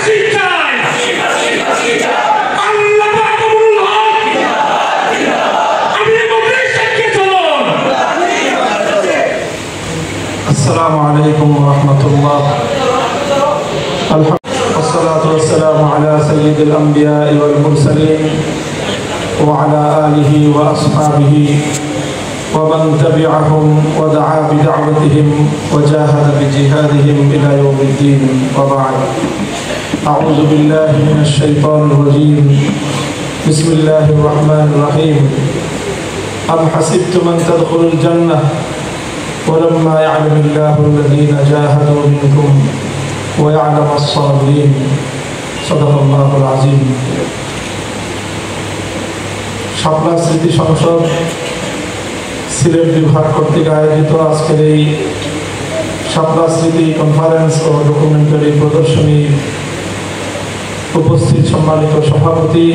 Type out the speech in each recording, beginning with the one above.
السلام عليكم ورحمة الله. والصلاة والسلام على سيد الأنبياء والمرسلين وعلى آله وأصحابه ومن تبعهم ودعا بدعوتهم وجاهد بجهادهم إلى يوم الدين، وبعد. أعوذ بالله من الشيطان الرجيم. بسم الله الرحمن الرحيم. أم حسبتم أن تدخلوا الجنة ولما يعلم الله الذين جاهدوا منكم ويعلم الصابرين. صدق الله العظيم. শাপলা স্মৃতি সংসদ সিলেট বিভাগ কর্তৃক আয়োজিত আজকের এই শাপলা স্মৃতি কনফারেন্স ও ডকুমেন্টারি প্রদর্শনী উপস্থিত সম্মানিত সভাপতি,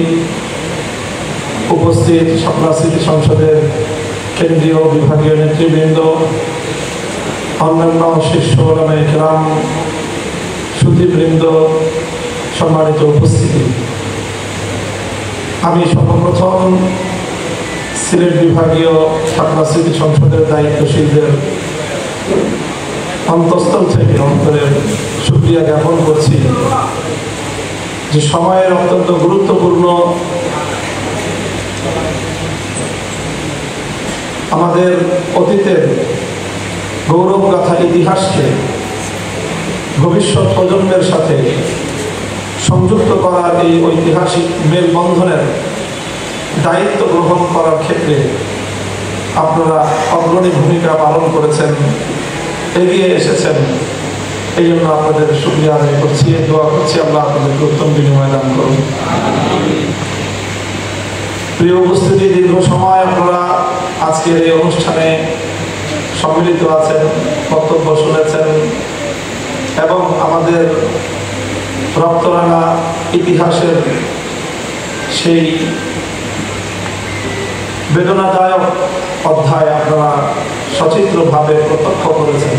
উপস্থিত শাপলা স্মৃতি সংসদের কেন্দ্রীয় বিভাগীয় নেতৃবৃন্দ, অন্যান্য শীর্ষ ওলামায়ে কেরাম, সুধীবৃন্দ, সম্মানিত উপস্থিতি, আমি সর্বপ্রথম সিলেট বিভাগীয় শাপলা স্মৃতি সংসদের দায়িত্বশীলদের অন্তঃস্থল থেকে অন্তরের শুকরিয়া জ্ঞাপন করছি যে সময়ের অত্যন্ত গুরুত্বপূর্ণ আমাদের অতীতের গৌরবগাথা ইতিহাসকে ভবিষ্যৎ প্রজন্মের সাথে সংযুক্ত করার এই ঐতিহাসিক মেলবন্ধনের দায়িত্ব গ্রহণ করার ক্ষেত্রে আপনারা অগ্রণী ভূমিকা পালন করেছেন, এগিয়ে এসেছেন। এই জন্য আপনাদের শুকরিয়া আদায় করছি, দোয়া করছি আল্লাহ আপনাদেরকে উত্তম বিনিময় দান করুন। প্রিয় উপস্থিতি, দীর্ঘ সময় আপনারা আজকের এই অনুষ্ঠানে সম্মিলিত আছেন, বক্তব্য শুনেছেন এবং আমাদের রক্তরাঙা ইতিহাসের সেই বেদনাদায়ক অধ্যায় আপনারা সচিত্রভাবে প্রত্যক্ষ করেছেন।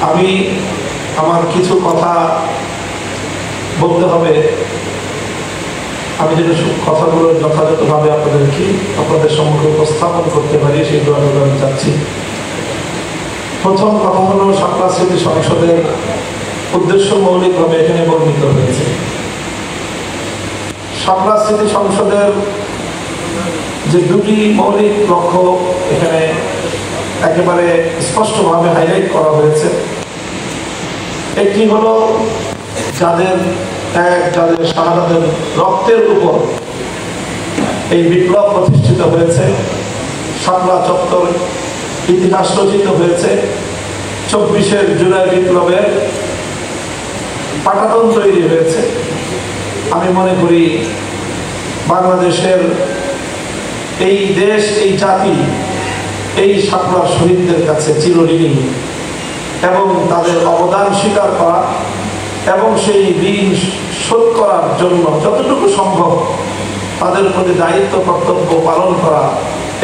আমি আমার কিছু কথা বলতে হবে, আমি যেন কথাগুলো যথাযথভাবে আপনাদের সম্মুখে উপস্থাপন করতে পারি সেই দোয়াগুলো আমি চাচ্ছি। প্রথম কথা হলো, শাপলা স্মৃতি সংসদের উদ্দেশ্য মৌলিকভাবে এখানে বর্ণিত হয়েছে। শাপলা স্মৃতি সংসদের যে দুটি মৌলিক লক্ষ্য এখানে একেবারে স্পষ্টভাবে হাইলাইট করা হয়েছে। একটি হলো যাদের শাহাদাতের রক্তের উপর এই বিপ্লব প্রতিষ্ঠিত হয়েছে, শাপলা চত্বর ইতিহাস রচিত হয়েছে, 24শে জুলাই বিপ্লবের পাটাতন তৈরি হয়েছে। আমি মনে করি বাংলাদেশের এই দেশ, এই জাতি এই শাপলার শহীদদের কাছে চিরঋণী এবং তাদের অবদান স্বীকার করা এবং সেই ঋণ শোধ করার জন্য যতটুকু সম্ভব তাদের প্রতি দায়িত্ব কর্তব্য পালন করা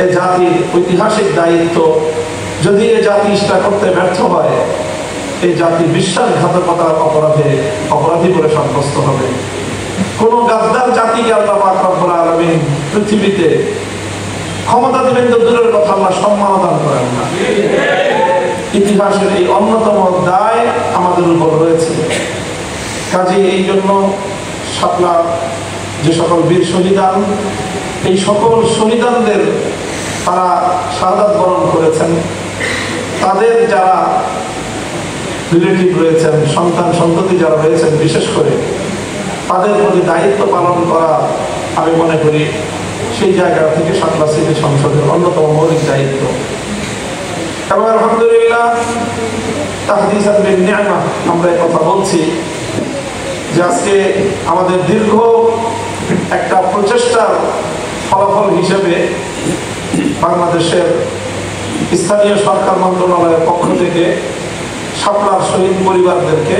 এ জাতির ঐতিহাসিক দায়িত্ব। যদি এ জাতি ইচ্ছা করতে ব্যর্থ হয়, এই জাতি বিশ্বাসঘাতকতার অপরাধী বলে সাব্যস্ত হবে। কোন গাদ্দার জাতিকে আল্লাহ পাক রব্বুল আলামিন পৃথিবীতে ক্ষমতা দিবেন তো দূরের কথা, আল্লাহ সম্মান দান করেন না। ইতিহাসের এই অন্যতম দায় আমাদের উপর রয়েছে। কাজে এই জন্য শাপলা যে সকল বীর শহীদান, এই সকল শহীদানদের তারা শাহাদাত বরণ করেছেন, তাদের যারা রিলেটিভ রয়েছেন, সন্তান সন্ততি যারা রয়েছেন, বিশেষ করে তাদের প্রতি দায়িত্ব পালন করা আমি মনে করি সেই জায়গা থেকে শাপলা স্মৃতি সংসদের অন্যতম মৌলিক দায়িত্ব। এবং আলহামদুলিল্লাহ তাহদিসান বিন নি'মা আমরা এই কথা বলছি যে আজকে আমাদের দীর্ঘ একটা প্রচেষ্টার ফলাফল হিসেবে বাংলাদেশের স্থানীয় সরকার মন্ত্রণালয়ের পক্ষ থেকে শাপলার শহীদ পরিবারদেরকে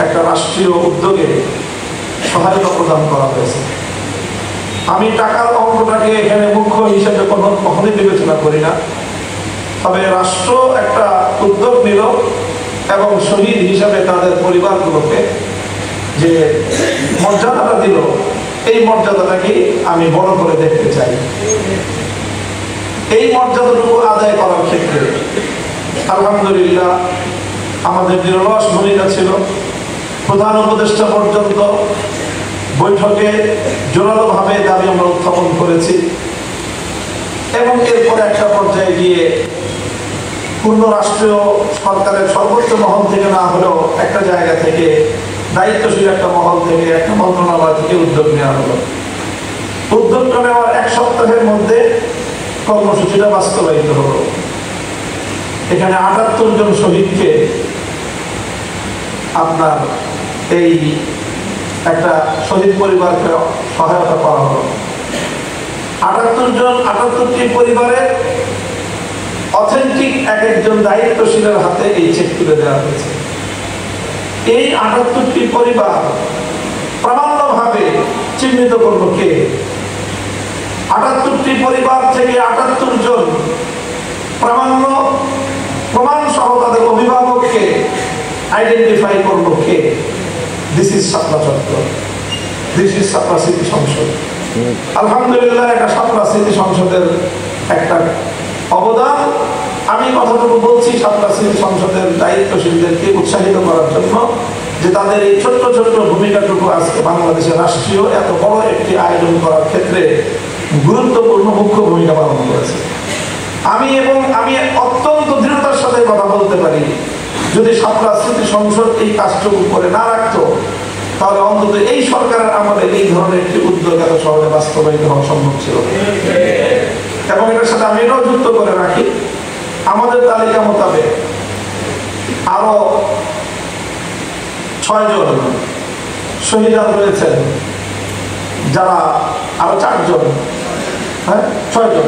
একটা রাষ্ট্রীয় উদ্যোগে সহায়তা প্রদান করা হয়েছে। আমি টাকার অঙ্কটাকে এখানে মুখ্য হিসেবে কখনোই বিবেচনা করি না, তবে রাষ্ট্র একটা উদ্যোগ নিল এবং শহীদ হিসাবে তাদের পরিবারগুলোকে যে মর্যাদাটা দিল, এই মর্যাদাটাকে আমি বড় করে দেখতে চাই। এই মর্যাদাটুকু আদায় করার ক্ষেত্রে আলহামদুলিল্লাহ আমাদের নিরলস ভূমিকা ছিল। প্রধান উপদেষ্টা পর্যন্ত বৈঠকে জোরালোভাবে দাবি আমরা উত্থাপন করেছি এবং এরপরে একটা পর্যায়ে গিয়ে পূর্ণ রাষ্ট্রীয় সরকারের সর্বোচ্চ মহল থেকে না হলেও একটা জায়গা থেকে, দায়িত্বশীল একটা মহল থেকে, একটা মন্ত্রণালয় থেকে উদ্যোগ নেওয়া হলো। উদ্যোগটা নেওয়ার এক সপ্তাহের মধ্যে কর্মসূচিটা বাস্তবায়িত হলো। এখানে ৭৮ জন শহীদকে আপনার এই একটা শহীদ পরিবারকে সহায়তা করা হলো। ৭৮টি পরিবারের অথেন্টিক এক একজন দায়িত্বশীলের হাতে এই চেক তুলে দেওয়া হয়েছে। এই ৭৮টি পরিবার প্রামাণ্যভাবে চিহ্নিত করলো কে। ৭৮টি পরিবার থেকে ৭৮ জন প্রমাণ সহ তাদের অভিভাবককে আইডেন্টিফাই করলো কে। দিস ইজ শাপলা চত্বর, দিস ইজ শাপলা স্মৃতি সংসদ। আলহামদুলিল্লাহ এটা শাপলা স্মৃতি সংসদের একটা অবদান। আমি কথাটুকু বলছি শাপলা স্মৃতি সংসদের দায়িত্বশীলদেরকে উৎসাহিত করার জন্য যে তাদের এই ছোট্ট ছোট্ট ভূমিকাটুকু আজকে বাংলাদেশের রাষ্ট্রীয় এত বড় একটি আয়োজন করার ক্ষেত্রে গুরুত্বপূর্ণ মুখ্য ভূমিকা পালন করেছে। আমি অত্যন্ত দৃঢ়তার সাথে কথা বলতে পারি, যদি শাপলা স্মৃতি সংসদ এই কাজটুকু করে না রাখতো তাহলে অন্তত এই সরকারের আমলে এই ধরনের একটি উদ্যোগ এত সহজে বাস্তবায়িত হওয়া সম্ভব ছিল। এবং এটার সাথে আমি এটাও যুক্ত করে রাখি, আমাদের তালিকা মোতাবেক আরো 6 জন শহীদ রয়েছেন, যারা আরো 4 জন, 6 জন,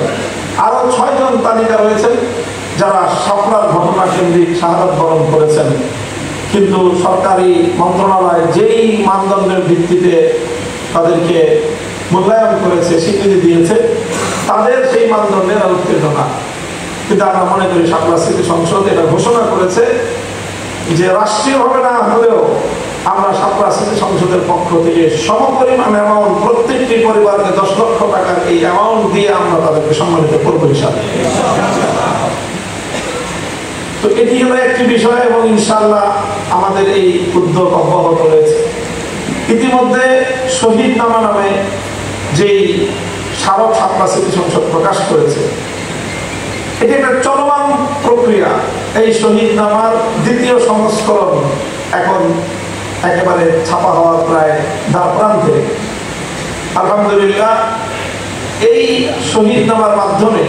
আরো 6 জন তালিকা রয়েছেন যারা শাপলার ঘটনা কেন্দ্রিক শাহাদাত বরণ করেছেন, কিন্তু সরকারি মন্ত্রণালয় যেই মানদণ্ডের ভিত্তিতে তাদেরকে মূল্যায়ন করেছে, স্বীকৃতি দিয়েছে, তাদের সেই মানদণ্ডের উত্তীর্ণ না। কিন্তু আমরা মনে করি শাপলা স্মৃতি সংসদ এটা ঘোষণা করেছে যে রাষ্ট্রীয়ভাবে না হলেও আমরা শাপলা স্মৃতি সংসদের পক্ষ থেকে সমপরিমাণ অ্যামাউন্ট প্রত্যেকটি পরিবারকে 10 লক্ষ টাকার এই অ্যামাউন্ট দিয়ে আমরা তাদেরকে সম্মানিত করব হিসাবে। তো এটি হলো একটি বিষয় এবং ইনশাআল্লাহ আমাদের এই উদ্যোগ অব্যাহত রয়েছে। ইতিমধ্যে শহীদনামা নামে যেই স্মারক শাপলা স্মৃতি সংসদ প্রকাশ করেছে, এটি একটা চলমান প্রক্রিয়া। এই শহীদনামার 2য় সংস্করণ এখন একেবারে ছাপা হওয়ার প্রায় দ্বার প্রান্তে। আলহামদুলিল্লাহ এই শহীদনামার মাধ্যমে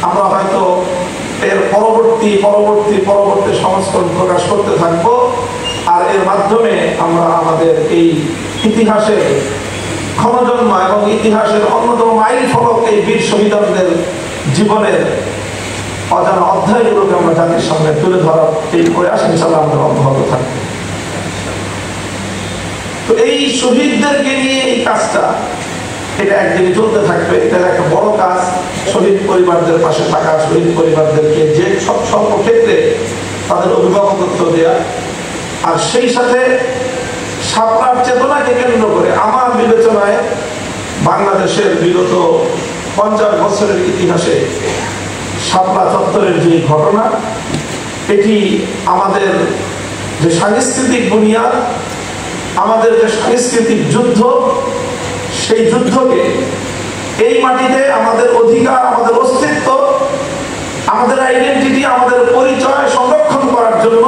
আমরা হয়তো এর পরবর্তী সংস্করণ প্রকাশ করতে থাকব, আর এর মাধ্যমে আমরা আমাদের এই ইতিহাসের ক্ষণজন্ম এবং ইতিহাসের অন্যতম মাইল ফলক এই বীর শহীদদের জীবনের অজানা অধ্যায়গুলোকে আমরা জাতির সামনে তুলে ধরার এই প্রয়াস ইনশাআল্লাহ আমাদের অব্যাহত থাকবে। তো এই শহীদদেরকে নিয়ে এই কাজটা এটা একদিকে চলতে থাকবে। এটা একটা বড় কাজ, শহীদ পরিবারদের পাশে থাকা, শহীদ পরিবারদেরকে যে সর্বক্ষেত্রে তাদের অভিভাবকত্ব দেয়া, আর সেই সাথে শাপলার চেতনাকে কেন্দ্র করে আমার বিবেচনায় বাংলাদেশের বিগত 50 বছরের ইতিহাসে শাপলা চত্বরের যে ঘটনা, এটি আমাদের যে সাংস্কৃতিক বুনিয়াদ, আমাদের যে সাংস্কৃতিক যুদ্ধ, সেই যুদ্ধকে এই মাটিতে আমাদের অধিকার, আমাদের অস্তিত্ব, আমাদের আইডেন্টিটি, আমাদের পরিচয় সংরক্ষণ করার জন্য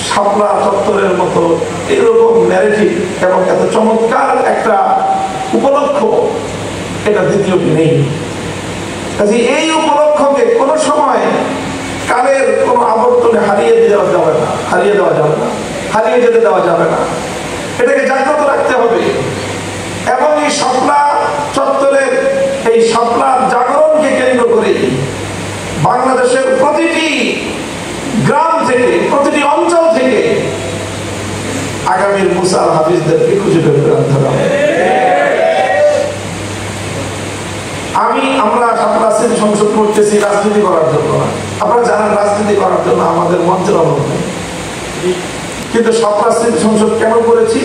শাপলা চত্বরের মতো এরকম ন্যারেটিভ এবং এত চমৎকার একটা উপলক্ষ এটা দ্বিতীয়টি নেই। কাজে এই উপলক্ষকে কোনো সময় কালের কোনো আবর্তনে হারিয়ে যেতে দেওয়া যাবে না। এটাকে জাগ্রত রাখতে হবে এবং এই শাপলা চত্বরের এই শাপলার জাগরণকে কেন্দ্র করে বাংলাদেশের প্রতিটি গ্রাম থেকে, প্রতিটি অঞ্চল থেকে আগামীর মুসা আল হাফিজদেরকে খুঁজে বের করে আনতে হবে। আমরা শাপলা স্মৃতি সংসদ করতেছি রাজনীতি করার জন্য না। আপনারা জানেন রাজনীতি করার জন্য আমাদের মঞ্চের অভাব নেই, কিন্তু শাপলা স্মৃতি সংসদ কেন করেছি?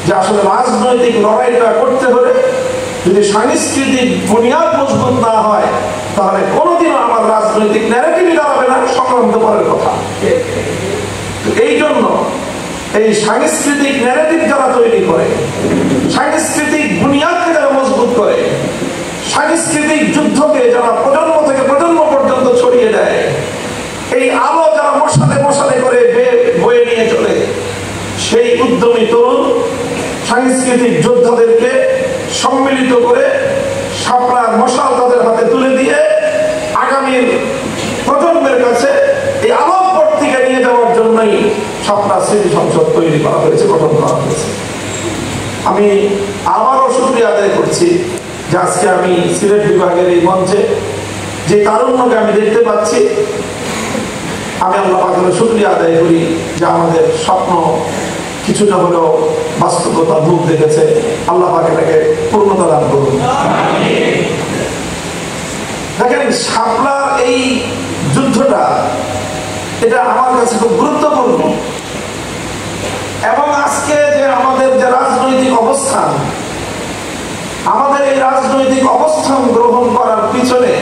যে আসলে রাজনৈতিক লড়াইটা করতে হলে যদি সাংস্কৃতিক বুনিয়াদ মজবুত না হয় তাহলে কোনোদিনও আমার রাজনৈতিক ন্যারেটিভই দাঁড়াবে না, সংক্রান্ত পরের কথা। এই জন্য এই সাংস্কৃতিক ন্যারেটিভ যারা তৈরি করে, সাংস্কৃতিক বুনিয়াদকে যারা মজবুত করে, সাংস্কৃতিক যুদ্ধকে যারা প্রজন্ম থেকে প্রজন্ম পর্যন্ত ছড়িয়ে দেয়, এই আলো যারা মশালে মশালে করে বয়ে নিয়ে চলে, সেই উদ্যমী তরুণ সাংস্কৃতিক যোদ্ধাদেরকে সম্মিলিত করে শাপলার মশাল তাদের হাতে তুলে দিয়ে আগামীর প্রজন্মের কাছে এই আলোক পত্রিকা নিয়ে যাওয়ার জন্যই শাপলা স্মৃতি সংসদ তৈরি করা হয়েছে, গঠন করা হয়েছে। আমি আবারও শুকরিয়া আদায় করছি যে আজকে আমি সিলেট বিভাগের এই মঞ্চে যে তারুণ্যকে আমি দেখতে পাচ্ছি, আমি আল্লাহ পাকের শুকরিয়া আদায় করি যে আমাদের স্বপ্ন কিছুটা হলেও বাস্তবতা রূপ দেখেছে। আল্লাহ পাক এটাকে পূর্ণতা দান করুন। দেখেন, শাপলার এই যুদ্ধটা এটা আমার কাছে খুব গুরুত্বপূর্ণ, এবং আজকে যে আমাদের যে রাজনৈতিক অবস্থান, আমাদের এই রাজনৈতিক অবস্থান গ্রহণ করার পিছনে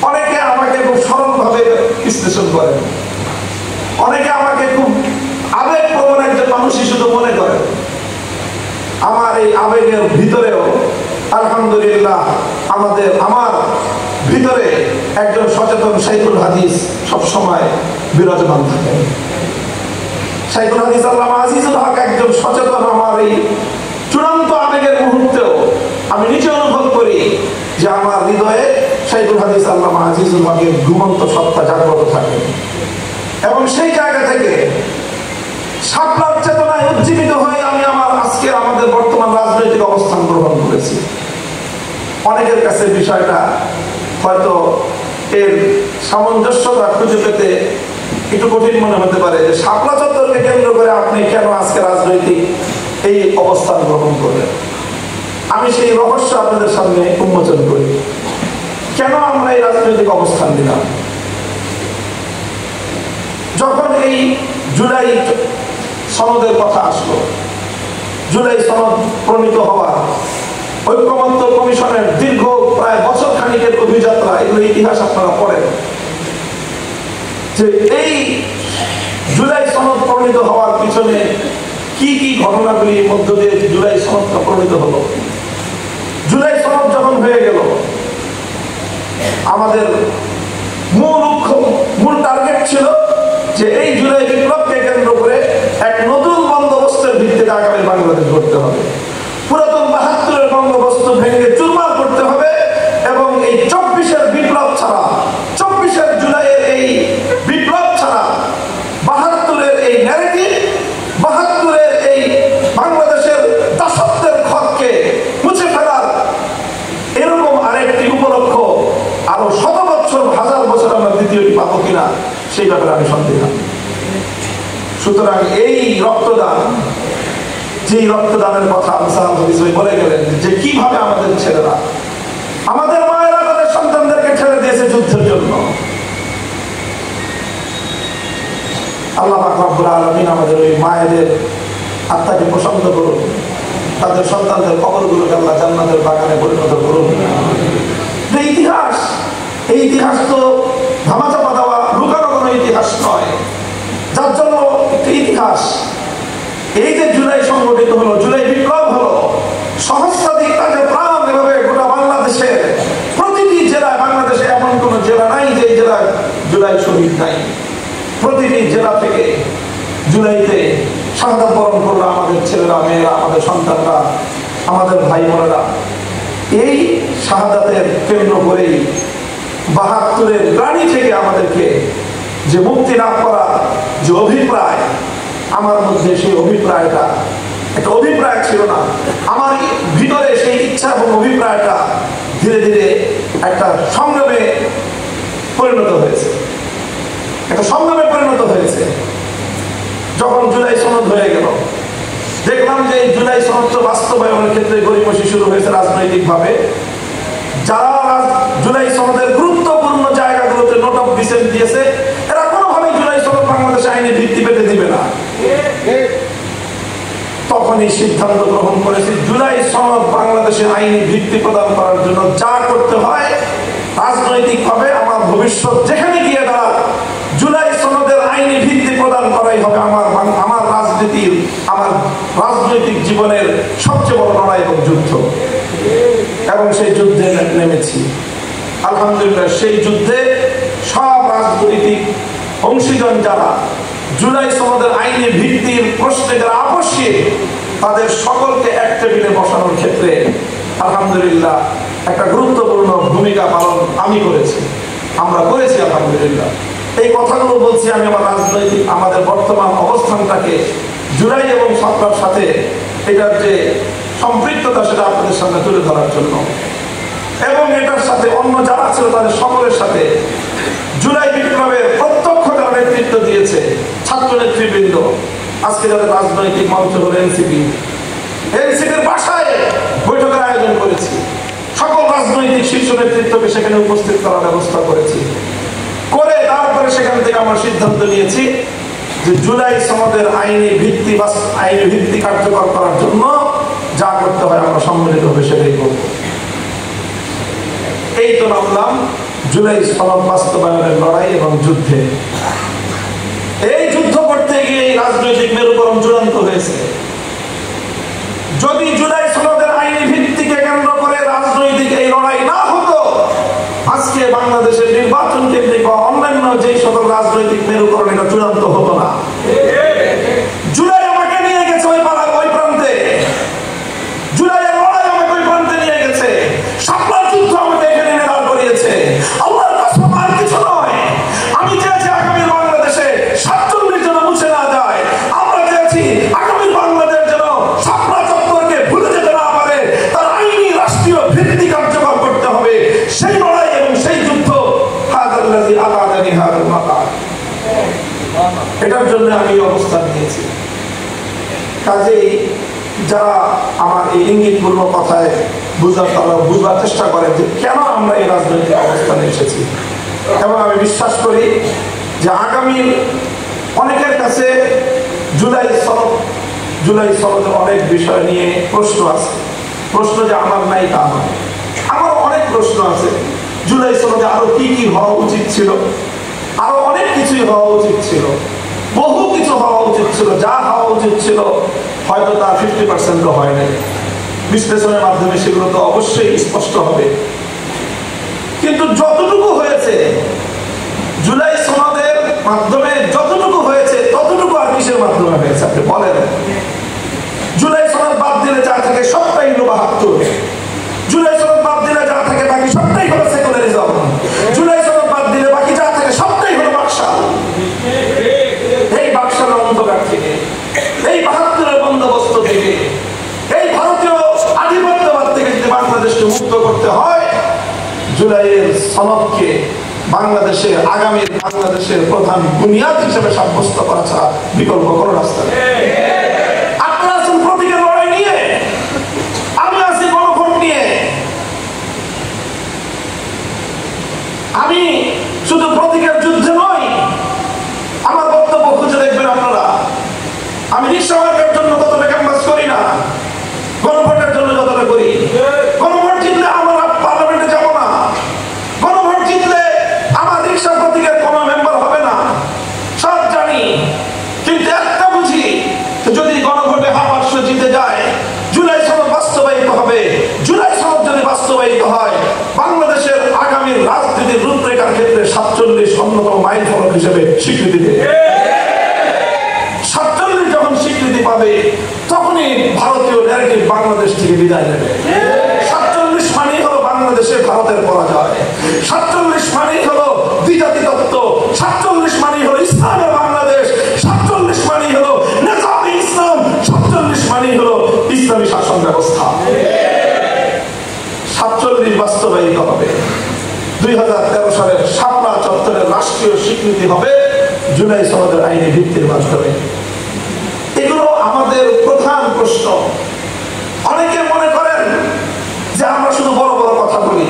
অনেকে আমাকে খুব সরলভাবে বিশ্লেষণ করেন, অনেকে আমাকে খুব আবেগপ্রবণ একজন মানুষই শুধু মনে করেন। আমার এই আবেগের ভিতরেও আলহামদুলিল্লাহ আমার ভিতরে একজন সচেতন শাইখুল হাদিস সবসময় বিরাজমান থাকেন। শাইখুল হাদিস আল্লামা আজিজুল হক একজন সচেতন। আমার এই চূড়ান্ত আবেগের মুহূর্তেও আমি নিজে অনুভব করি যে আমার হৃদয়ে শাইখুল হাদিস আল্লামা আজিজুল হকের ঘুমন্ত সত্তা জাগ্রত থাকে, এবং সেই জায়গা থেকে শাপলার চেতনায় উজ্জীবিত হয়ে আমি আজকে আমাদের বর্তমান রাজনৈতিক অবস্থান গ্রহণ করেছি। অনেকের কাছে বিষয়টা হয়তো এর সামঞ্জস্যতা খুঁজে পেতে একটু কঠিন মনে হতে পারে যে শাপলা চত্বরকে কেন্দ্র করে আপনি কেন আজকে রাজনৈতিক এই অবস্থান গ্রহণ করলেন। আমি সেই রহস্য আপনাদের সামনে উন্মোচন করি, কেন আমরা এই রাজনৈতিক অবস্থান নিলাম। যখন এই জুলাই সনদের কথা আসলো, জুলাই সনদ প্রণীত হওয়া, ঐক্যমত্য কমিশনের দীর্ঘ প্রায় বছর খানিকের অভিযাত্রা, এগুলো ইতিহাস আপনারা পড়েন, যে এই জুলাই সনদ প্রণীত হওয়ার পিছনে কি কি ঘটনাগুলির মধ্য দিয়ে জুলাই সনদটা প্রণীত হলো। জুলাই সনদ যখন হয়ে গেল, আমাদের মূল টার্গেট ছিল যে এই জুলাই বিপ্লবকে কেন্দ্র করে এক নতুন বন্দোবস্তের ভিত্তিতে আগামী বাংলাদেশ গড়তে হবে, পুরাতন ৭২-এর বন্দোবস্ত ভেঙে চুরমার করতে হবে, এবং এই ২৪-এর বিপ্লব ছাড়া, ২৪-এর জুলাইয়ের এই বিপ্লব ছাড়া ৭২-এর এই ন্যারেটিভ, ৭২-এর এই বাংলাদেশের দাসত্বের খতকে মুছে ফেলার এরকম আরেকটি উপলক্ষ আরো ১০০ বছর, ১০০০ বছর আমরা দ্বিতীয়টি পাবো কিনা সেই ব্যাপারে আমি সন্দেহ। সুতরাং এই রক্তদান, যে রক্তদানের কথা বলে গেলেন, যে কিভাবে আমাদের ছেলেরা, আমাদের মায়েরা তাদের সন্তানদেরকে ছেড়ে দিয়েছে যুদ্ধের জন্য। আল্লাহ পাক রব্বুল আলামিন আমাদের ওই মায়েদের আত্মাকে পছন্দ করুন, তাদের সন্তানদের কবরগুলোকে আল্লাহ জান্নাতের বাগানে পরিণত করুন। ইতিহাস, এই ইতিহাস তো ধামাচাপা দেওয়া, লুকানো কোনো ইতিহাস নয়, যার জন্য একটি ইতিহাস। এই যে জুলাই সংগঠিত হলো, জুলাই বিপ্লব হলো, সহস্রাধিক কাজে প্রাণ এভাবে গোটা বাংলাদেশে প্রতিটি জেলায়, বাংলাদেশে এমন কোন জেলা নাই যে জেলায় জুলাই শহীদ নাই। প্রতিটি জেলা থেকে জুলাইতে শাহাদাত বরণ করলো আমাদের ছেলেরা, মেয়েরা, আমাদের সন্তানরা, আমাদের ভাই বোনেরা। এই শাহাদাতের কেন্দ্র করেই ৭২-এর গ্লানি থেকে আমাদেরকে যে মুক্তি লাভ করা যে অভিপ্রায়, আমার মধ্যে সেই অভিপ্রায়টা একটা অভিপ্রায় ছিল না, আমার ভিতরে সেই ইচ্ছা এবং অভিপ্রায়টা ধীরে ধীরে একটা সংগ্রামে পরিণত হয়েছে, একটা সংগ্রামে পরিণত হয়েছে। যখন জুলাই সনদ হয়ে গেল, দেখলাম যে এই জুলাই সনদ বাস্তবায়নের ক্ষেত্রে গড়িমসি শুরু হয়েছে রাজনৈতিক ভাবে। যারা জুলাই সনদের গুরুত্বপূর্ণ জায়গাগুলোতে ডিসেন্ট দিয়েছে, এরা কোনোভাবেই জুলাই সনদ বাংলাদেশে আইনের ভিত্তি পেতে দিবে না। তখনই সিদ্ধান্ত গ্রহণ করেছি জুলাই সনদ বাংলাদেশে আইনি ভিত্তি প্রদান করার জন্য যা করতে হয় রাজনৈতিকভাবে আমার ভবিষ্যৎ যেখানে গিয়ে দাঁড়াক, জুলাই সনদের আইনি ভিত্তি প্রদান করাই হবে আমার রাজনৈতিক জীবনের সবচেয়ে বড় লড়াই এবং যুদ্ধ। এবং সেই যুদ্ধে নেমেছি আলহামদুলিল্লাহ। সেই যুদ্ধে সব রাজনৈতিক অংশীজন যারা জুলাই সনদের আইনি ভিত্তির প্রশ্নে যারা আপসীন, তাদের সকলকে এক টেবিলে বসানোর ক্ষেত্রে আলহামদুলিল্লাহ একটা গুরুত্বপূর্ণ ভূমিকা পালন আমি করেছি, আমরা করেছি আলহামদুলিল্লাহ। এই কথাগুলো বলছি আমি আমাদের বর্তমান অবস্থানটাকে জুলাই এবং ছাত্রর সাথে এটার যে সম্পৃক্ততা সেটা আপনাদের সামনে তুলে ধরার জন্য, এবং এটার সাথে অন্য যারা ছিল তাদের সকলের সাথে জুলাই বিপ্লবের প্রত্যক্ষ যারা নেতৃত্ব দিয়েছে ছাত্র নেতৃবৃন্দ, আজকে যাদের রাজনৈতিক মঞ্চ হল এনসিপির বাসায় বৈঠকের আয়োজন করেছি, সকল রাজনৈতিক শীর্ষ নেতৃত্বকে সেখানে উপস্থিত করার ব্যবস্থা করেছি, করে তারপরে সেখান থেকে আমরা সিদ্ধান্ত নিয়েছি যে জুলাই সনদের আইনি ভিত্তি কার্যকর করার জন্য যা করতে হয় আমরা সম্মিলিতভাবে সেটাই করব। এই তো নামলাম জুলাই সনদ বাস্তবায়নের লড়াই এবং যুদ্ধে। এই যুদ্ধ করতে গিয়ে রাজনৈতিক মেরুকরণ চূড়ান্ত হয়েছে। যদি জুলাই সনদের আইনি ভিত্তিকে কেন্দ্র করে রাজনৈতিক এই লড়াই না হতো, আজকে বাংলাদেশের নির্বাচন কেন্দ্রিক বা অন্যান্য যে সকল রাজনৈতিক মেরুকরণ এটা চূড়ান্ত হতো না। জুলাই আমাকে নিয়ে গেছে ওই প্রান্তে, জুলাইয়ের লড়াই আমাকে ওই প্রান্তে নিয়ে গেছে, শাপলার যুদ্ধ আমাকে এখানে দাঁড় করিয়েছে। আল্লাহর কসম আর কিছু নয়। আমি চেয়েছি আগামী বাংলাদেশে 47 যেন মুছে না যায়। আমরা চেয়েছি আগামী বাংলাদেশ যেন শাপলা চত্বরকে ভুলে যেতে না পারে, তার আইনি রাষ্ট্রীয় ভিত্তি কার্যকর করতে হবে। সেই লড়াই এবং সেই যুদ্ধ এটার জন্য আমি অবস্থান নিয়েছি। কাজেই যারা আমার এই ইঙ্গিতপূর্ণ কথায় বুঝবার চেষ্টা করেন যে কেন আমরা এই রাজনৈতিক অবস্থানে এসেছি, এবং আমি বিশ্বাস করি যে আগামী অনেকের কাছে জুলাই সনদের অনেক বিষয় নিয়ে প্রশ্ন আছে। প্রশ্ন যে আমার নাই তা নয়, আমার অনেক প্রশ্ন আছে। জুলাই সনদে আরো কি কি হওয়া উচিত ছিল, আরো অনেক কিছুই হওয়া উচিত ছিল, বহু কিছু হওয়া উচিত ছিল। যা হওয়া উচিত ছিল হয়তো তা 50% হয় নাই। বিশ্লেষণের মাধ্যমে সেগুলো তো অবশ্যই স্পষ্ট হবে। কিন্তু যতটুকু হয়েছে জুলাই সনদের মাধ্যমে, যতটুকু হয়েছে ততটুকু আর কিসের মাধ্যমে হয়েছে আপনি বলেন? জুলাই সনদ বাদ দিলে যা থাকে সবটাই হলো 72। জুলাই সনদ বাদ দিলে যা থাকে বাকি সবটাই হলো সেকুলারিজম। জুলাই সনদ বাদ দিলে বাকি যা থাকে সবটাই হলো বাকশাল। এই বাকশালের অন্ধকার থেকে, এই 72-এর বন্দোবস্ত থেকে, এই ভারতীয় আধিপত্যবাদ থেকে যদি বাংলাদেশকে মুক্ত করতে হয়, জুলাইয়ের সনদকে আগামীর বাংলাদেশের প্রধান বুনিয়াদ হিসেবে সাব্যস্ত করা ছাড়া বিকল্প কোনো রাস্তা নেই। আপনারা আছেন প্রতীকের লড়াই নিয়ে, আমি আছি গণভোট নিয়ে। আমি শুধু প্রতীকের যুদ্ধে নই, আমার বক্তব্য খুঁজে দেখবেন আপনারা। আমি রিক্সা মার্কের জন্য ততটা ক্যাম্পাস করি না, গণভোটের জন্য যতটা করি। গণভোট জিতলে আমার পার্লামেন্টে যাব না, গণভোট জিতলে আমার রিক্সা প্রতীকের কোনো মেম্বার হবে না, সব জানি। কিন্তু একটা বুঝি, যদি গণভোটে 500 জিতে যায়, জুলাই সনদ বাস্তবায়িত হবে। জুলাই সনদ যদি বাস্তবায়িত হয়, বাংলাদেশের আগামীর রাজনীতির রূপরেখার ক্ষেত্রে 47 অন্যতম মাইল ফলক হিসেবে স্বীকৃতি দেবে। 47 যখন স্বীকৃতি পাবে, তখনই ভারতীয় ন্যারেটিভ বাংলাদেশ থেকে বিদায় নেবে। 47 মানেই হলো বাংলাদেশে ভারতের পরাজয়, 47 মানেই হলো দ্বিজাতি তত্ত্ব, 47 মানেই হলো ইসলামের বাংলাদেশ, 47 মানেই হলো নেজামে ইসলাম, 47 মানেই হলো ইসলামী শাসন ব্যবস্থা। 47 বাস্তবায়িত হবে। 2013 সালের শাপলা চত্বরের রাষ্ট্রীয় স্বীকৃতি হবে জুলাই সনদের আইনি ভিত্তির মাধ্যমে। এগুলো আমাদের প্রধান প্রশ্ন। অনেকে মনে করেন যে আমরা শুধু বড় বড় কথা বলি।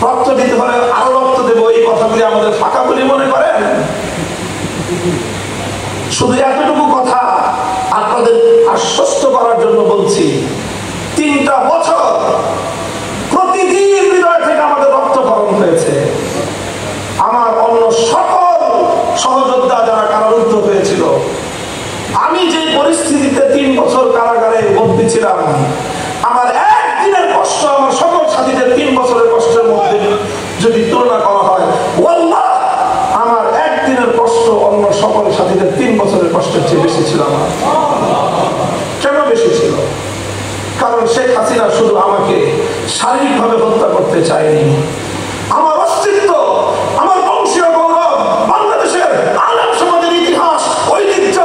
রক্ত শুধু এতটুকু কথা আপনাদের আশ্বস্ত করার জন্য বলছি, 3টা বছর প্রতিদিন হৃদয় থেকে আমাদের রক্তক্ষরণ হয়েছে। আমার অন্য সকল সহযোদ্ধা যারা কারারুদ্ধ হয়েছিল, আমি যে পরিস্থিতিতে 3 বছর কারাগারে বন্দী ছিলাম, আমার একদিনের কষ্ট আমার সকল সাথীদের 3 বছরের কষ্টের মধ্যে যদি তুলনা করা হয়, ওয়াল্লাহ আমার একদিনের কষ্ট অন্য সকল সাথীদের 3 বছরের কষ্টের চেয়ে বেশি ছিল। আমার কেন বেশি ছিল? কারণ শেখ হাসিনা শুধু আমাকে শারীরিকভাবে হত্যা করতে চায়নি, আমার অস্তিত্ব, আমার বংশীয় গৌরব, বাংলাদেশের আলেম সমাজের ইতিহাস, ঐতিহ্য,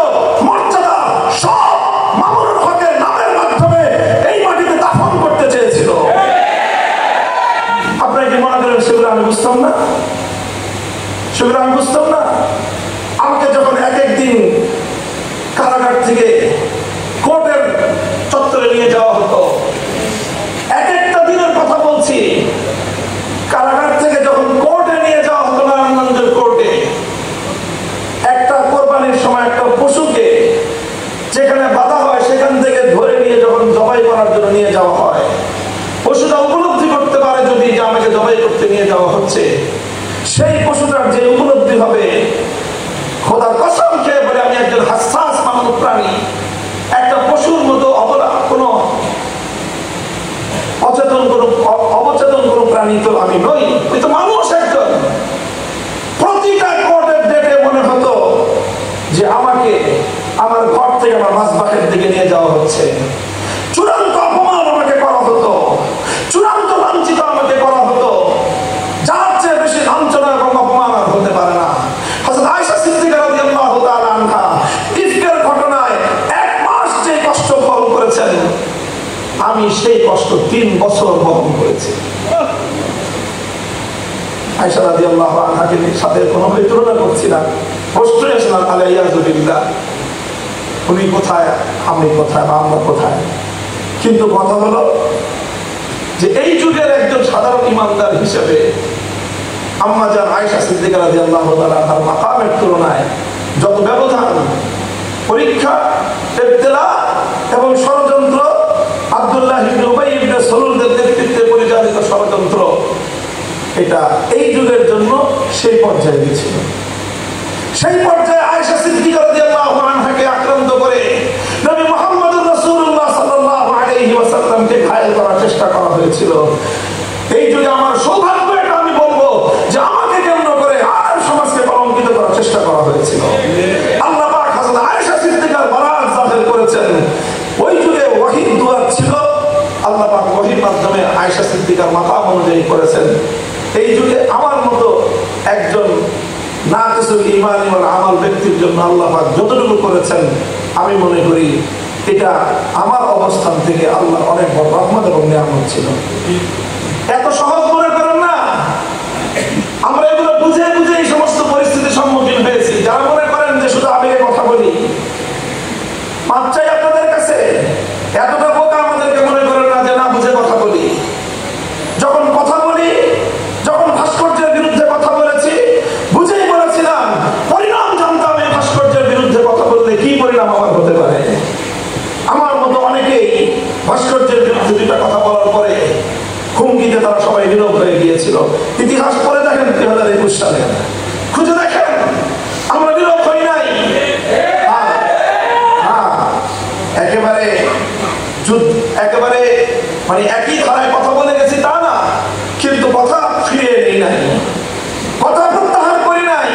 মর্যাদা সব মামুনুল হকের নামের মাধ্যমে এই মাটিতে দাফন করতে চেয়েছিল। আপনারা কি মনে করেন সেগুলো আমি বুঝতাম না? সেগুলো আমি বুঝতাম না? আমাকে যখন এক একদিন কারাগার থেকে কোর্টের চত্বরে নিয়ে যাওয়া হতো, এক একটা দিনের কথা বলছি, কারাগার থেকে যখন কোর্টে নিয়ে যাওয়া হতো, নারায়ণগঞ্জের কোর্টে, একটা কোরবানির সময় একটা পশুকে যেখানে বাধা হয় সেখান থেকে ধরে নিয়ে যখন জবাই করার জন্য নিয়ে যাওয়া হয়, পশুটা উপলব্ধি করতে পারে যদি যে আমাকে জবাই করতে নিয়ে যাওয়া হচ্ছে, সেই পশুটার যে উপলব্ধি হবে, খোদার কসম খেয়ে বলে আমি একজন হাসাস মানব প্রাণী, একটা পশুর মতো কোনো অবচেতন কোনো প্রাণী তো আমি নই, কিন্তু মানুষ একজন। প্রতিটা কোর্টের ডেটে মনে হতো যে আমাকে আমার ঘর থেকে আমার মাসবাহের দিকে নিয়ে যাওয়া হচ্ছে, চূড়ান্ত অপমান আমাকে করা হতো, চূড়ান্ত লাঞ্ছিত আমাকে করা হতো, যার চেয়ে বেশি লাঞ্ছনা এবং অপমান আর হতে পারে না। হযরত আয়েশা সিদ্দিকা রাদিয়াল্লাহু তাআলা আনহা ইফকের ঘটনায় 1 মাস যে কষ্ট ভোগ করেছেন, আমি সেই কষ্ট 3 বছর বহন করেছি। আয়েশা রাদিয়াল্লাহু আনহাকে সাথে কোনোভাবে তুলনা করছি না, প্রশ্নই আসে না, আলাইয়াযুবিল্লাহ উনি কোথায়, আমি কোথায়, বা আমরা কোথায়। কিন্তু কথা হলো যে এই যুগের একজন সাধারণ ইমানদার হিসেবে আম্মা জান আয়েশা সিদ্দিকা রাদিয়াল্লাহু তাআলা আনহার মাকামের তুলনায় যত ব্যবধান, পরীক্ষা, ইবতিলা এবং ষড়যন্ত্র, আব্দুল্লাহ ইবনে উবাই ইবনে সালুলদের নেতৃত্বে পরিচালিত ষড়যন্ত্র, এটা এই যুগের জন্য সেই পর্যায়ে গিয়েছিল। সেই পর্যায়ে আয়েশা সিদ্দিকা রাদিয়াল্লাহু আনহাকে আক্রান্ত করে নবী মুহাম্মদুর রাসূলুল্লাহ সাল্লাল্লাহু আলাইহি ওয়াসাল্লামকে ঘায়েল করার চেষ্টা করা হয়েছিল। এই যুগে আমার সৌভাগ্য, এটা আমি বলবো যে আমাকে কেন্দ্র করে আলেম সমাজকে কলঙ্কিত করার চেষ্টা করা হয়েছিল। আল্লাহ পাক হযরত আয়েশা সিদ্দিকার বারাত জাহির করেছেন। ওই যুগে ওহীর দুয়ার ছিল, আল্লাহ পাক ওহীর মাধ্যমে আয়েশা সিদ্দিকার মাকাম অনুযায়ী করেছেন। এই যুগে আমার মতো একজন না কিছু ঈমান এবং আমল ব্যক্তির জন্য আল্লাহ পাক যতটুকু করেছেন, আমি মনে করি এটা আমার অবস্থান থেকে আল্লাহ অনেক বড় রহমত এবং নিয়ামত ছিল। এত সহজ মনে করেন না, আমরা এগুলো বুঝে বুঝে এই সমস্ত পরিস্থিতির সম্মুখীন হয়েছি। যারা মনে করেন যে শুধু আবেগে কথা বলি, মাপ চাই আপনাদের কাছে, এতটা বোকা আমাদেরকে মনে করেন না যে না বুঝে কথা বলি। যখন কথা বলি, যখন ভাস্কর্যের বিরুদ্ধে কথা বলেছি, বুঝেই বলেছিলাম, পরিণাম জানতাম এই ভাস্কর্যের বিরুদ্ধে কথা বললে কি পরিণাম আমার হতে পারে। আমার মতো অনেকেই ভাস্কর্যের বিরুদ্ধে 2টা কথা বলার পরে হুমকিতে তারা সবাই নীরব হয়ে গিয়েছিল। ইতিহাস পড়ে দেখেন 2021 সালে, খুঁজে দেখেন, আমরা নীরব হই নাই। একেবারে মানে একই ধারায় কথা বলে গেছি তা না, কিন্তু কথা ফিরিয়ে নেই নাই, কথা প্রত্যাহার করি নাই,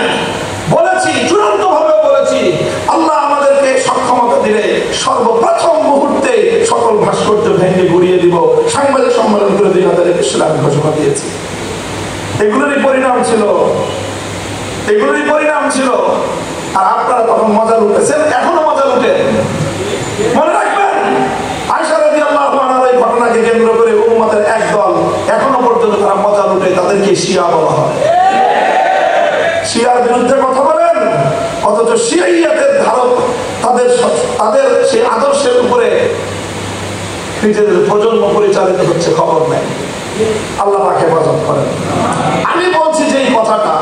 বলেছি, চূড়ান্ত ভাবে বলেছি। আল্লাহ আমাদেরকে সক্ষমতা দিলে সর্বপ্রথম মুহূর্তে সকল ভাস্কর্য ভেঙে গুড়িয়ে দিব, সাংবাদিক সম্মেলন করে 2021 সালে আমি ঘোষণা দিয়েছি। এগুলোরই পরিণাম ছিল, এগুলোরই পরিণাম ছিল। আর আপনারা তখন মজা লুটেছেন, এখনো মজা লুটেন। মনে রাখবেন, আয়েশা রাদিয়াল্লাহু আনহার এই ঘটনাকে কেন্দ্র করে উম্মতের একদল এখনো পর্যন্ত তারা মজা লুটে, তাদেরকে শিয়া বলা হয়। শিয়ার বিরুদ্ধে কথা বলেন, অথচ শিয়াইয়াতের ধারক তাদের সেই আদর্শের উপরে নিজেদের প্রজন্ম পরিচালিত হচ্ছে, খবর নেই। আল্লাহ পাক হেফাজত করেন। আমি বলছি যে এই কথাটা,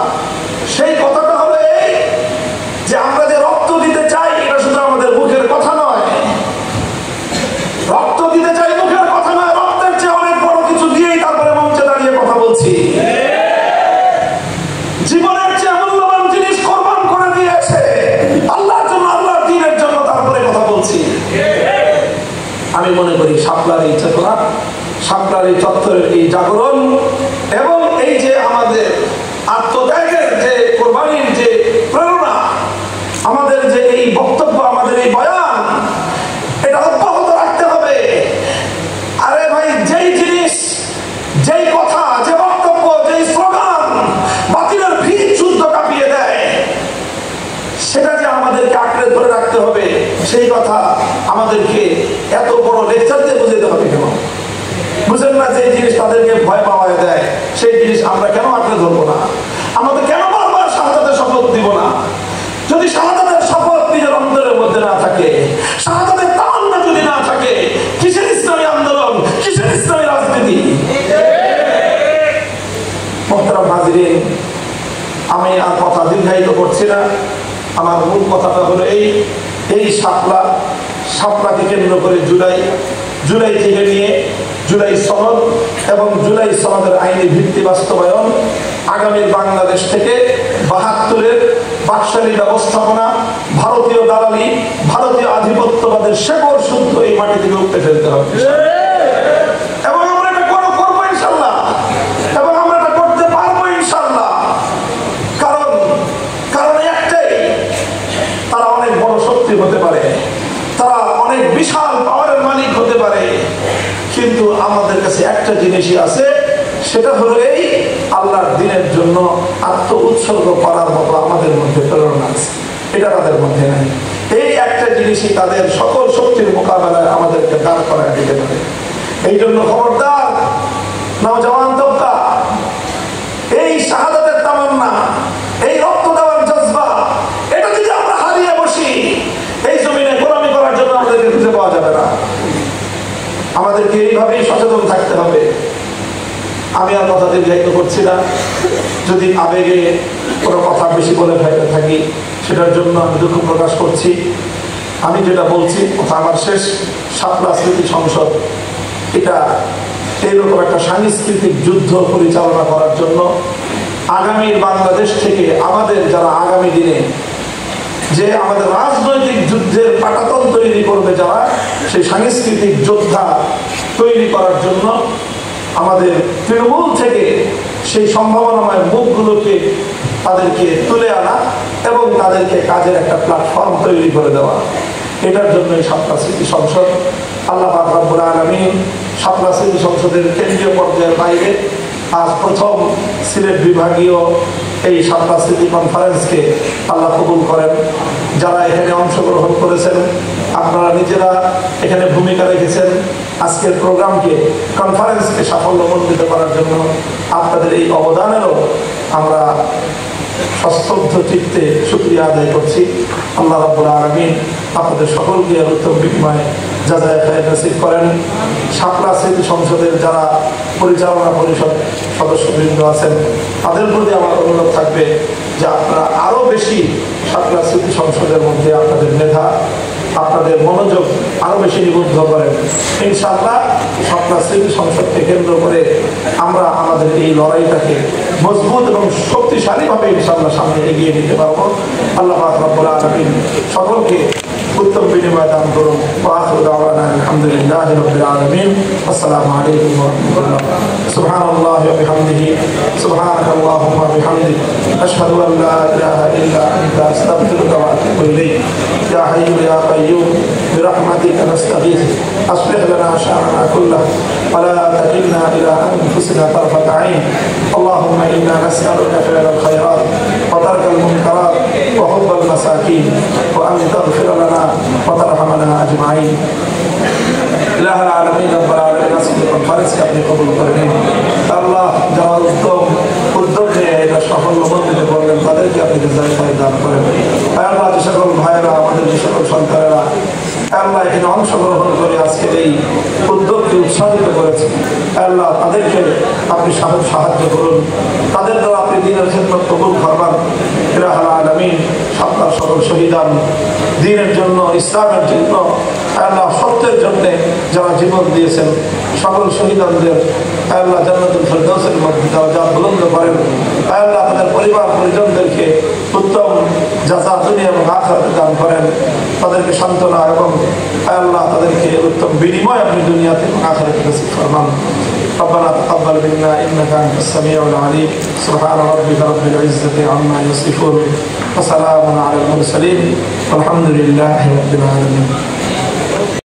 সেই কথাটা হলো এই যে আমি মনে করি শাপলার এই চেতনা, শাপলার এই চত্বরের এই জাগরণ এবং এই যে আমাদের আত্মত্যাগের যে কোরবানির যে প্রেরণা, আমাদের যে এই বক্তব্য, আমাদের এই বয়ান, এটা অব্যাহত রাখতে হবে। আরে ভাই, যেই জিনিস, যেই কথা, যে বক্তব্য, যেই স্লোগান বাতিলের ভিত যুদ্ধ কাঁপিয়ে দেয়, সেটা যে আমাদেরকে আঁকড়ে ধরে রাখতে হবে, সেই কথা আমাদেরকে এত বড় লেকচার দিয়ে বুঝাতে হবে কেন? বুঝেন না যে জিনিস তাদেরকে ভয় পাওয়ায় দেয়, সেই জিনিস আমরা কেন আঁকড়ে ধরবো না? আমাদের কেন বারবার শাহাদাতের শপথ দিব না? যদি শাহাদাতের শপথ নিজের অন্তরের মধ্যে না থাকে, শাহাদাতের তামান্না যদি না থাকে, কিসের ইসলামী আন্দোলন, কিসের ইসলামী রাজনীতি? মোহতারাম হাজিরিন, আমি আর কথা দীর্ঘায়িত করছি না। আমার মূল কথাটা হলো এই শাপলাকে কেন্দ্র করে জুলাই থেকে নিয়ে জুলাই সনদ এবং জুলাই সনদের আইনি ভিত্তি বাস্তবায়ন, আগামী বাংলাদেশ থেকে ৭২-এর বাকশালী ব্যবস্থাপনা, ভারতীয় দালালি, ভারতীয় আধিপত্যবাদের শেকড় শুদ্ধ এই মাটি থেকে উঠতে ফেলতে হবে। এবং আমরা এটা করবো ইনশাল্লাহ, এবং আমরা এটা করতে পারবো ইনশাল্লাহ। কারণ একটাই, তারা অনেক বড় শক্তি হতে পারে, তারা অনেক বিশাল পাওয়ারের মালিক হতে পারে, কিন্তু আমাদের কাছে একটা জিনিসই আছে, সেটা হলো এই আল্লাহর দ্বীনের জন্য আত্ম উৎসর্গ করার মতো আমাদের মধ্যে প্রেরণা আছে। এটা তাদের মধ্যে নাই। এই একটা জিনিসই তাদের সকল শক্তির মোকাবেলায় আমাদেরকে দাঁড় করায় দিতে পারে। এই জন্য খবরদার নওজওয়ান তবকা, এই শাহাদাতের তামান্না, এই রক্ত দেওয়ার জজবা, এটা যদি আমরা হারিয়ে বসি, এই জমিনে গোলামি করার জন্য আমাদেরকে খুঁজে পাওয়া যাবে না। আমাদেরকে এইভাবেই সচেতন থাকতে হবে। আমি আর কথা দীর্ঘায়িত করছি না। যদি আবেগে কোনো কথা বেশি বলে ফেলতে থাকি, সেটার জন্য আমি দুঃখ প্রকাশ করছি। আমি যেটা বলছি, কথা আমার শেষ। শাপলা স্মৃতি সংসদ এটা এইরকম একটা সাংস্কৃতিক যুদ্ধ পরিচালনা করার জন্য আগামী বাংলাদেশ থেকে আমাদের যারা আগামী দিনে যে আমাদের রাজনৈতিক যুদ্ধের পাটাতন তৈরি করবে, যারা সেই সাংস্কৃতিক যোদ্ধা তৈরি করার জন্য আমাদের তৃণমূল থেকে সেই সম্ভাবনাময় মুখগুলোকে তাদেরকে তুলে আনা এবং তাদেরকে কাজের একটা প্ল্যাটফর্ম তৈরি করে দেওয়া, এটার জন্য এই শাপলা স্মৃতি সংসদ। আল্লাহ পাক রব্বুল আলামিন শাপলা স্মৃতি সংসদের কেন্দ্রীয় পর্যায়ের বাইরে আজ প্রথম সিলেট বিভাগীয় এই শাপলা স্মৃতি কনফারেন্সকে আল্লাহ কবুল করেন। যারা এখানে অংশগ্রহণ করেছেন, আপনারা নিজেরা এখানে ভূমিকা রেখেছেন, আজকের প্রোগ্রামকে, কনফারেন্সকে সাফল্যমণ্ডিত করার জন্য আপনাদের এই অবদানেরও আমরা সস্তব্ধ চিত্তে শুকরিয়া আদায় করছি। আল্লাহ রাব্বুল আলামিন আপনাদের সকলকে উত্তম বিনিময়ে জাযায়ে খায়র নসিব করেন। শাপলা স্মৃতি সংসদের যারা পরিচালনা পরিষদ সদস্যবৃন্দ আছেন, তাদের প্রতি আমার অনুরোধ থাকবে যে আপনারা আরো বেশি শাপলা স্মৃতি সংসদের মধ্যে আপনাদের মেধা, আপনাদের মনোযোগ আরো বেশি নিবদ্ধ করেন। ইনশাআল্লাহ শাপলা স্মৃতি সংসদকে কেন্দ্র করে আমরা আমাদের এই লড়াইটাকে মজবুত এবং শক্তিশালীভাবে ইনশাআল্লাহ সামনে এগিয়ে নিতে পারবো। আল্লাহ পাক রব্বুল আলামিন সকলকে উত্তম বিনিময় দান করুন। ওয়া আখিরু দাওয়ানা আলহামদুলিল্লাহি রাব্বিল আলামিন। আসসালামু আলাইকুম ওয়া রাহমাতুল্লাহ। সুবহানাল্লাহি ওয়া বিহামদিহি, সুবহানাকাল্লাহুম্মা ওয়া বিহামদিক, আশহাদু আন লা ইলাহা ইল্লা আনতা, আস্তাগফিরুকা ওয়া আতুবু ইলাইক। ইয়া হাইয়্যু ইয়া কাইয়্যুম বিরহমাতিকা নাস্তাগীথ, আসলিহ লানা শা'নানা কুল্লাহ ওয়া লা তাকিলনা ইলা আনফুসিনা তারফাতা আইন। اللهم إنا نسألك فعل الخيرات وترك المنكرات وحب المساكين وأن تغفر لنا وترحمنا أجمعين। إله العالمين رب العالمين আজকে কনফারেন্সকে আপনি কবুল করে নিন। আল্লাহ যারা উদ্যোগ নিয়ে এটা সাফল্যমণ্ডিত করবেন, তাদেরকে আপনি জাযায়ে খায়র দান করেন। আল্লাহ যে সকল ভাইয়েরা, আমাদের যে সকল সন্তানেরা আল্লাহ এখানে অংশগ্রহণ করে আজকের এই উদ্যোগকে উৎসাহিত করেছে, আল্লাহ তাদেরকে আপনি সাহায্য করুন, তাদের দ্বারা আপনি দ্বীনের খেদমত কবুল ফরমান। ইলাহুল আলামিন শাপলার সকল শহীদান, দ্বীনের জন্য, ইসলামের জন্য, আল্লাহ সত্যের জন্য যারা জীবন দিয়েছেন, সকল শহীদানদের আল্লাহ জান্নাতুল ফিরদাউসের মধ্যে দরজা বুলন্দ করেন। আল্লাহ তাদের পরিবার পরিজনদেরকে উত্তম জাযা দুনিয়া এবং আখিরাতে দান করেন। তাদেরকে সান্ত্বনা এবং আল্লাহ তাদেরকে উত্তম বিনিময় আপনি দুনিয়াতে এবং আখিরাতে নসিব ফরমান। ربنا تقبل منا إنك أنت السميع العليم سبحان ربك رب العزة عما يصفون وسلام على المرسلين والحمد لله رب العالمين.